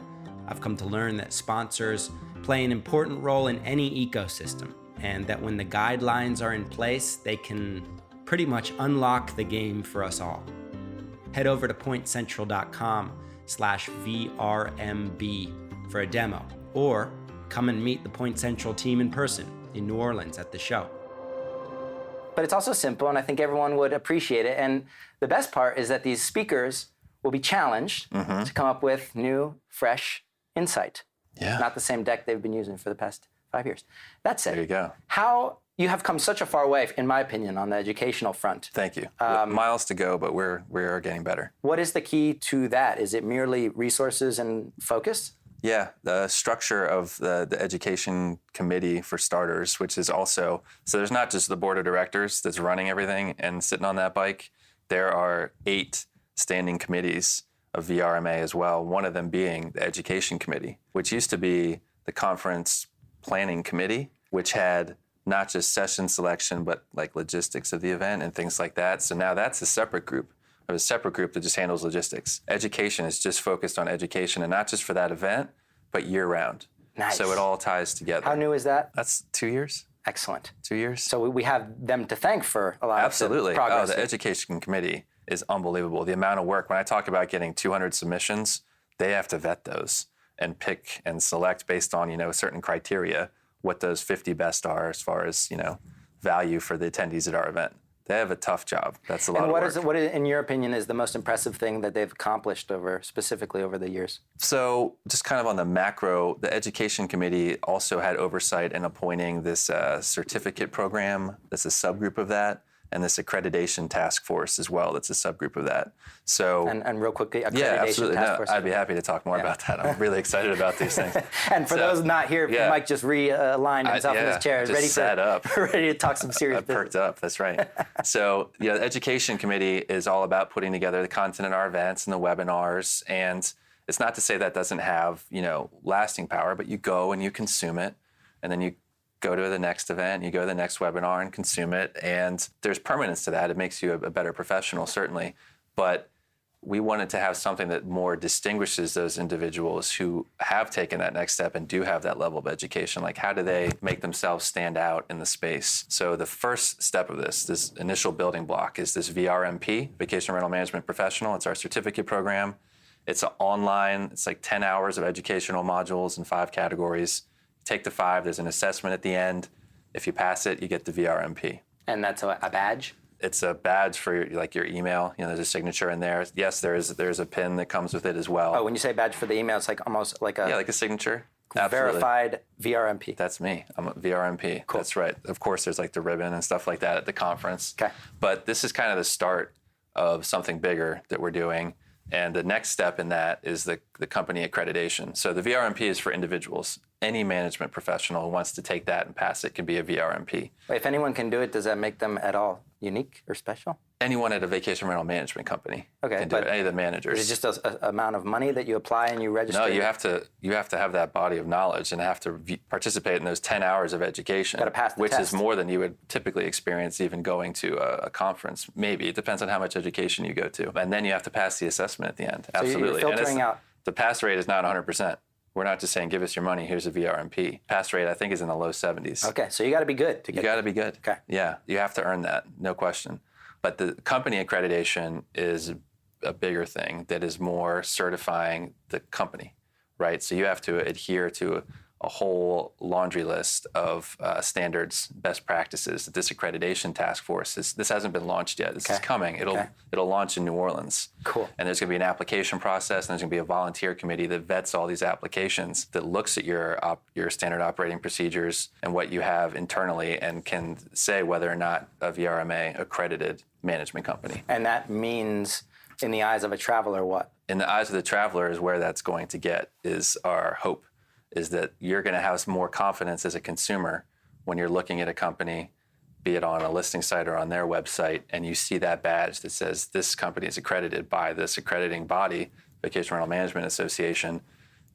I've come to learn that sponsors play an important role in any ecosystem, and that when the guidelines are in place, they can pretty much unlock the game for us all. Head over to pointcentral.com/VRMB for a demo, or come and meet the Point Central team in person in New Orleans at the show. But it's also simple, and I think everyone would appreciate it. And the best part is that these speakers will be challenged to come up with new, fresh insight. Yeah. Not the same deck they've been using for the past 5 years. That said, There you go. how you have come such a far way, in my opinion, on the educational front. Thank you. Miles to go, but we are getting better. What is the key to that? Is it merely resources and focus? Yeah, the structure of the education committee, for starters, which is also, so there's not just the board of directors that's running everything and sitting on that bike. There are 8 standing committees of VRMA as well, one of them being the education committee, which used to be the conference planning committee, which had not just session selection, but like logistics of the event and things like that. So now that's a separate group. A separate group that just handles logistics. Education is just focused on education, and not just for that event, but year round. Nice. So it all ties together. How new is that? That's 2 years. Excellent. 2 years. So we have them to thank for a lot Absolutely. of the progress. Oh, the education committee is unbelievable. The amount of work. When I talk about getting 200 submissions, they have to vet those and pick and select based on, certain criteria, what those 50 best are as far as, value for the attendees at our event. They have a tough job. That's a lot of work. What, in your opinion, is the most impressive thing that they've accomplished specifically over the years? So just kind of on the macro, the education committee also had oversight in appointing this certificate program that's a subgroup of that, and this accreditation task force as well that's a subgroup of that. So and real quickly, accreditation yeah, absolutely. task No, force. I'd be happy to talk more about that. I'm really excited about these things. And for those not here, Mike just realigned himself in his chair, just ready sat up. ready to talk some serious I perked up, that's right. So the education committee is all about putting together the content in our events and the webinars. And it's not to say that doesn't have, lasting power, but you go and you consume it, and then you go to the next event, you go to the next webinar and consume it. And there's permanence to that. It makes you a better professional, certainly. But we wanted to have something that more distinguishes those individuals who have taken that next step and do have that level of education. Like, how do they make themselves stand out in the space? So the first step of this initial building block, is this VRMP, Vacation Rental Management Professional. It's our certificate program. It's online. It's like 10 hours of educational modules in 5 categories. Take the 5, there's an assessment at the end. If you pass it, you get the VRMP. And that's a badge? It's a badge for your email. There's a signature in there. Yes, there's a pin that comes with it as well. Oh, when you say badge for the email, it's like almost like a... Yeah, like a signature. Absolutely. Verified VRMP. That's me. I'm a VRMP. Cool. That's right. Of course, there's like the ribbon and stuff like that at the conference. Okay. But this is kind of the start of something bigger that we're doing. And the next step in that is the company accreditation. So the VRMP is for individuals. Any management professional who wants to take that and pass it can be a VRMP. If anyone can do it, does that make them at all unique or special? Anyone at a vacation rental management company can do it. Any of the managers. Is it just an amount of money that you apply and you register? No, you have to have that body of knowledge and have to participate in those 10 hours of education, Gotta pass the which test. is more than you would typically experience even going to a conference. Maybe. It depends on how much education you go to. And then you have to pass the assessment at the end. Absolutely. So you're filtering out. The pass rate is not 100%. We're not just saying, give us your money, here's a VRMP. Pass rate, I think, is in the low 70s. Okay, so you got to be good to get. You got to be good. Okay. Yeah, you have to earn that, no question. But the company accreditation is a bigger thing that is more certifying the company, right? So you have to adhere to a whole laundry list of standards, best practices. This accreditation task force, this hasn't been launched yet. This is coming. It'll launch in New Orleans. Cool. And there's going to be an application process, and there's going to be a volunteer committee that vets all these applications, that looks at your standard operating procedures and what you have internally, and can say whether or not a VRMA accredited management company. And that means, in the eyes of a traveler, what? In the eyes of the traveler is where that's going to get, is our hope, is that you're going to have more confidence as a consumer when you're looking at a company, be it on a listing site or on their website, and you see that badge that says this company is accredited by this accrediting body, Vacation Rental Management Association.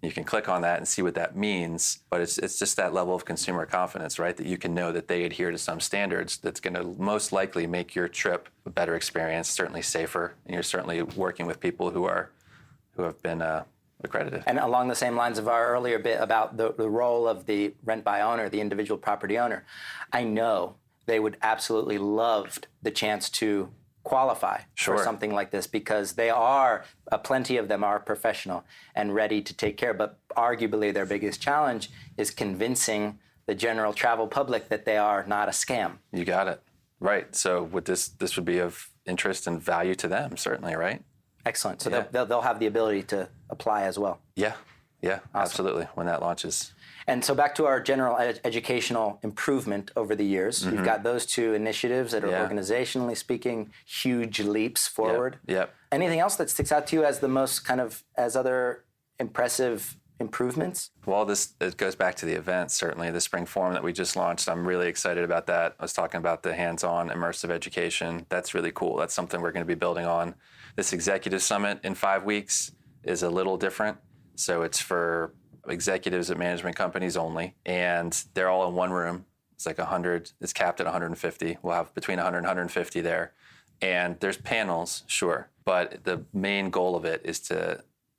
You can click on that and see what that means, but it's just that level of consumer confidence, right? That you can know that they adhere to some standards that's going to most likely make your trip a better experience, certainly safer, and you're certainly working with people who have been accredited. And along the same lines of our earlier bit about the role of the rent by owner, the individual property owner, I know they would absolutely love the chance to qualify Sure. for something like this because they are, plenty of them are professional and ready to take care. But arguably their biggest challenge is convincing the general travel public that they are not a scam. You got it. Right. So would this would be of interest and value to them, certainly, right? Excellent. So they'll have the ability to apply as well. Yeah. Yeah, Awesome. Absolutely, when that launches. And so back to our general educational improvement over the years, you've got those two initiatives that are organizationally speaking, huge leaps forward. Yep. Anything else that sticks out to you as the most as other impressive improvements? Well, it goes back to the event, certainly. The spring forum that we just launched, I'm really excited about that. I was talking about the hands-on immersive education. That's really cool. That's something we're going to be building on. This executive summit in 5 weeks is a little different. So it's for executives at management companies only, and they're all in one room. It's like 100, it's capped at 150. We'll have between 100 and 150 there. And there's panels, sure, but the main goal of it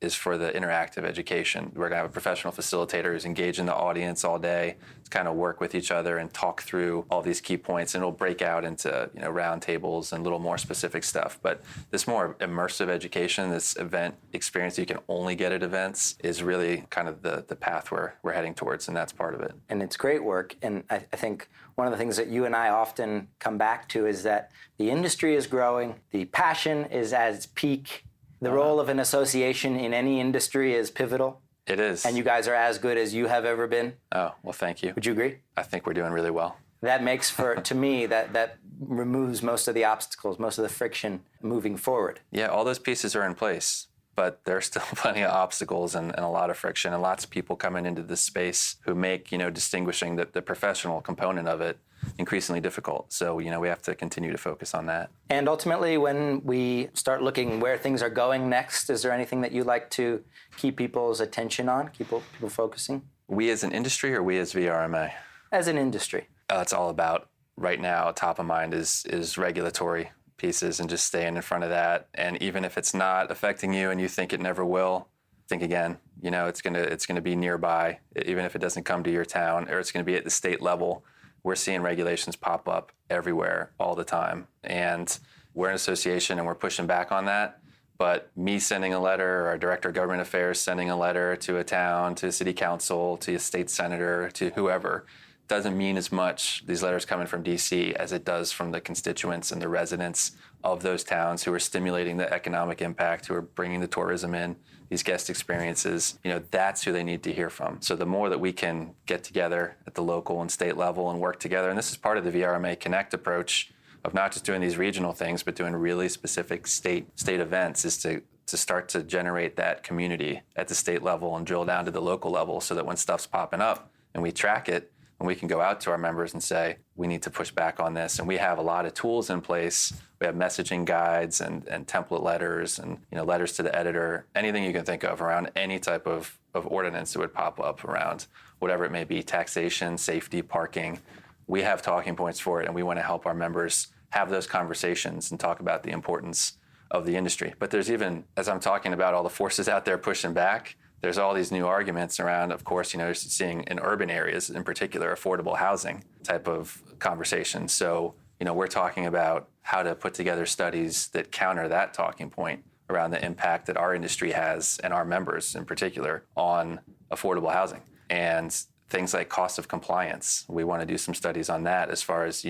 is for the interactive education. We're gonna have a professional facilitator who's engaging the audience all day to kind of work with each other and talk through all these key points, and it'll break out into round tables and a little more specific stuff. But this more immersive education, this event experience you can only get at events, is really kind of the path we're heading towards, and that's part of it. And it's great work. And I think one of the things that you and I often come back to is that the industry is growing, the passion is at its peak. The role of an association in any industry is pivotal. It is. And you guys are as good as you have ever been. Oh, well, thank you. Would you agree? I think we're doing really well. That makes to me, that removes most of the obstacles, most of the friction moving forward. Yeah, all those pieces are in place, but there's still plenty of obstacles and a lot of friction, and lots of people coming into this space who make, distinguishing the professional component of it increasingly difficult. So, we have to continue to focus on that. And ultimately, when we start looking where things are going next, is there anything that you'd like to keep people's attention on, keep people focusing? We as an industry, or we as VRMA? As an industry. It's all about, right now, top of mind is regulatory pieces and just staying in front of that. And even if it's not affecting you and you think it never will, think again. It's gonna be nearby, even if it doesn't come to your town, or it's gonna be at the state level. We're seeing regulations pop up everywhere all the time. And we're an association and we're pushing back on that. But me sending a letter, or our director of government affairs sending a letter to a town, to a city council, to a state senator, to whoever, doesn't mean as much, these letters coming from DC, as it does from the constituents and the residents of those towns who are stimulating the economic impact, who are bringing the tourism in, these guest experiences. That's who they need to hear from. So the more that we can get together at the local and state level and work together, and this is part of the VRMA Connect approach of not just doing these regional things, but doing really specific state events, is to start to generate that community at the state level and drill down to the local level, so that when stuff's popping up and we track it, and we can go out to our members and say, we need to push back on this. And we have a lot of tools in place. We have messaging guides and template letters and letters to the editor, anything you can think of around any type of ordinance that would pop up around whatever it may be, taxation, safety, parking. We have talking points for it, and we want to help our members have those conversations and talk about the importance of the industry. But there's even, as I'm talking about all the forces out there pushing back, there's all these new arguments around, of course, seeing in urban areas, in particular, affordable housing type of conversation. So, we're talking about how to put together studies that counter that talking point around the impact that our industry has, and our members in particular, on affordable housing. And things like cost of compliance. We want to do some studies on that, as far as,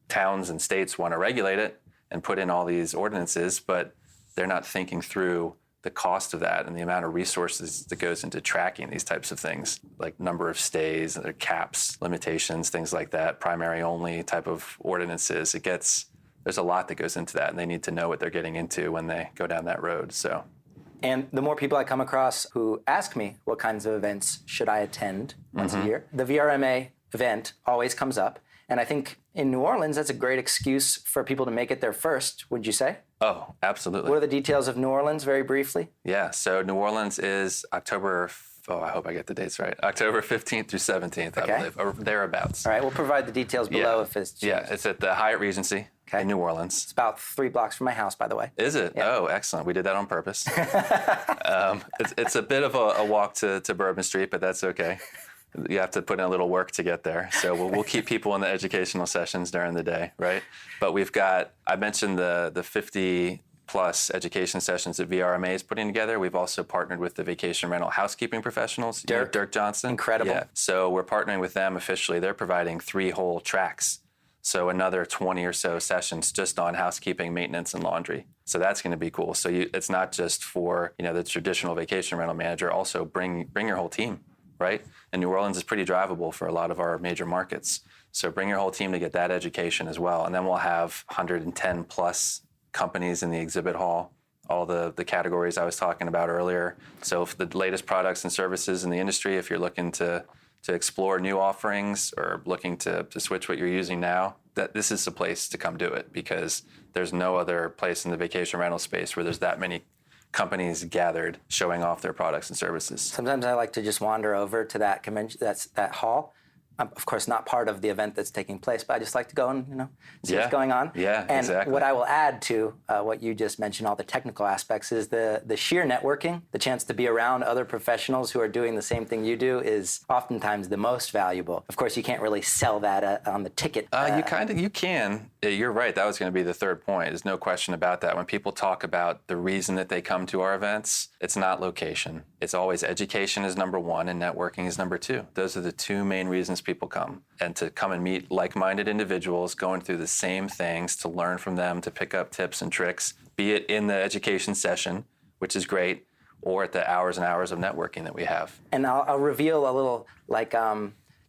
towns and states want to regulate it and put in all these ordinances, but they're not thinking through the cost of that and the amount of resources that goes into tracking these types of things, like number of stays, their caps, limitations, things like that, primary only type of ordinances. There's a lot that goes into that, and they need to know what they're getting into when they go down that road. So, and the more people I come across who ask me what kinds of events should I attend once a year, the VRMA event always comes up. And I think in New Orleans, that's a great excuse for people to make it their first, would you say? Oh, absolutely. What are the details of New Orleans, very briefly? Yeah, so New Orleans is I hope I get the dates right, October 15th through 17th, I believe, or thereabouts. All right, we'll provide the details below if it's changed. Yeah, it's at the Hyatt Regency in New Orleans. It's about 3 blocks from my house, by the way. Is it? Yeah. Oh, excellent. We did that on purpose. It's a bit of a walk to Bourbon Street, but that's okay. You have to put in a little work to get there. So we'll keep people in the educational sessions during the day, right? But I mentioned the 50 plus education sessions that VRMA is putting together. We've also partnered with the vacation rental housekeeping professionals, Dirk Johnson. Incredible. Yeah. So we're partnering with them officially. They're providing 3 whole tracks. So another 20 or so sessions just on housekeeping, maintenance, and laundry. So that's going to be cool. So it's not just for the traditional vacation rental manager. Also bring your whole team, right? And New Orleans is pretty drivable for a lot of our major markets. So bring your whole team to get that education as well. And then we'll have 110 plus companies in the exhibit hall, all the categories I was talking about earlier. So if the latest products and services in the industry, if you're looking to explore new offerings or looking to switch what you're using now, that this is the place to come do it, because there's no other place in the vacation rental space where there's that many companies gathered showing off their products and services. Sometimes I like to just wander over to that convention, that hall. I'm, of course, not part of the event that's taking place, but I just like to go and see what's going on. Yeah, and exactly. What I will add to what you just mentioned, all the technical aspects, is the sheer networking. The chance to be around other professionals who are doing the same thing you do is oftentimes the most valuable. Of course, you can't really sell that on the ticket. You can. You're right. That was going to be the third point. There's no question about that. When people talk about the reason that they come to our events, it's not location. It's always education is number one and networking is number two. Those are the 2 main reasons people come. And to come and meet like-minded individuals going through the same things, to learn from them, to pick up tips and tricks, be it in the education session, which is great, or at the hours and hours of networking that we have. And I'll reveal a little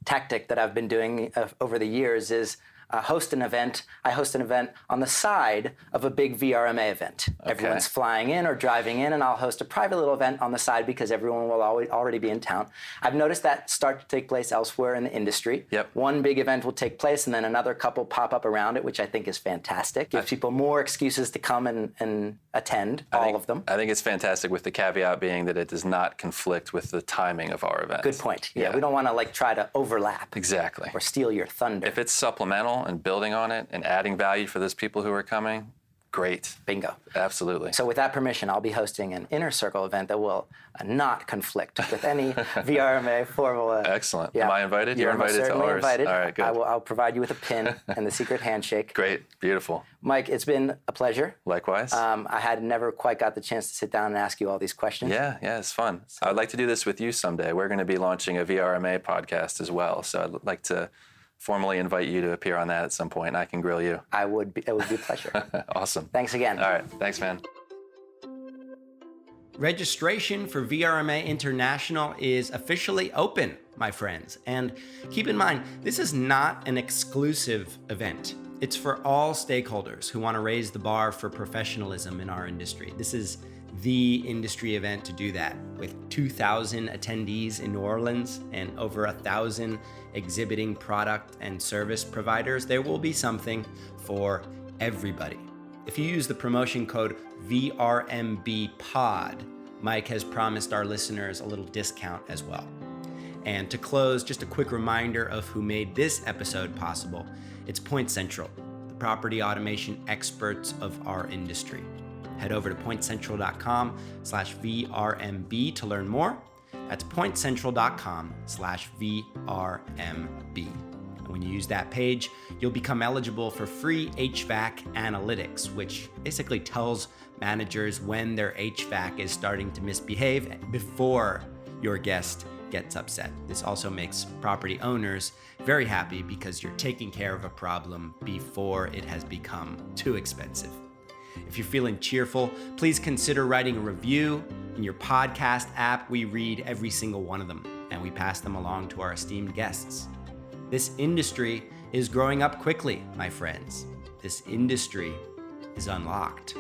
tactic that I've been doing over the years is I host an event on the side of a big VRMA event. Okay. Everyone's flying in or driving in, and I'll host a private little event on the side because everyone will already be in town. I've noticed that start to take place elsewhere in the industry. Yep. One big event will take place, and then another couple pop up around it, which I think is fantastic. Gives people more excuses to come and attend, all of them. I think it's fantastic, with the caveat being that it does not conflict with the timing of our events. Good point. Yeah. We don't want to try to overlap. Exactly. Or steal your thunder. If it's supplemental and building on it and adding value for those people who are coming, great. Bingo. Absolutely. So with that permission, I'll be hosting an inner circle event that will not conflict with any VRMA formal. Excellent. Yeah. Am I invited? You're invited to ours. Invited. All right, good. I'll provide you with a pin and the secret handshake. Great. Beautiful. Mike, it's been a pleasure. Likewise. I had never quite got the chance to sit down and ask you all these questions. Yeah, it's fun. I'd like to do this with you someday. We're going to be launching a VRMA podcast as well, so I'd like to formally invite you to appear on that at some point, and I can grill you. It would be a pleasure. Awesome. Thanks again. All right. Thanks, man. Registration for VRMA International is officially open, my friends. And keep in mind, this is not an exclusive event. It's for all stakeholders who want to raise the bar for professionalism in our industry. This is the industry event to do that, with 2,000 attendees in New Orleans and over 1,000 exhibiting product and service providers. There will be something for everybody. If you use the promotion code VRMBPOD, Mike has promised our listeners a little discount as well. And to close, just a quick reminder of who made this episode possible. It's Point Central, the property automation experts of our industry. Head over to pointcentral.com/VRMB to learn more. That's pointcentral.com/VRMB. And when you use that page, you'll become eligible for free HVAC analytics, which basically tells managers when their HVAC is starting to misbehave before your guest gets upset. This also makes property owners very happy because you're taking care of a problem before it has become too expensive. If you're feeling cheerful, please consider writing a review. In your podcast app, we read every single one of them, and we pass them along to our esteemed guests. This industry is growing up quickly, my friends. This industry is unlocked.